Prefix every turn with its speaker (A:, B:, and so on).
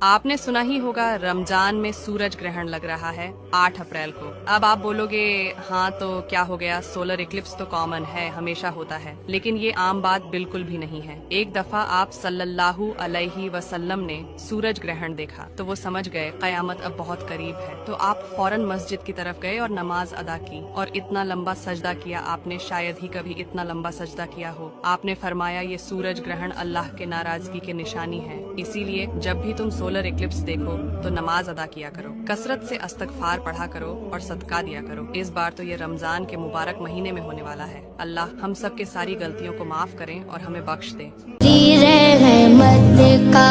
A: آپ نے سنا ہی ہوگا رمضان میں سورج گرہن لگ رہا ہے 8 اپریل کو۔ اب آپ بولو گے ہاں تو کیا ہو گیا، سولر اکلپس تو کامن ہے، ہمیشہ ہوتا ہے، لیکن یہ عام بات بالکل بھی نہیں ہے۔ ایک دفعہ آپ صلی اللہ علیہ وسلم نے سورج گرہن دیکھا تو وہ سمجھ گئے قیامت اب بہت قریب ہے، تو آپ فوراً مسجد کی طرف گئے اور نماز ادا کی اور اتنا لمبا سجدہ کیا، آپ نے شاید ہی کبھی اتنا لمبا سجدہ کیا ہو۔ آپ نے فرمایا یہ سورج گرہن اللہ کے ناراضگی کی نشانی ہے، اسی لیے جب بھی تم سولر اکلپس دیکھو تو نماز ادا کیا کرو، کثرت سے استغفار پڑھا کرو اور صدقہ دیا کرو۔ اس بار تو یہ رمضان کے مبارک مہینے میں ہونے والا ہے۔ اللہ ہم سب کے ساری غلطیوں کو معاف کریں اور ہمیں بخش دیں۔
B: رحمت کا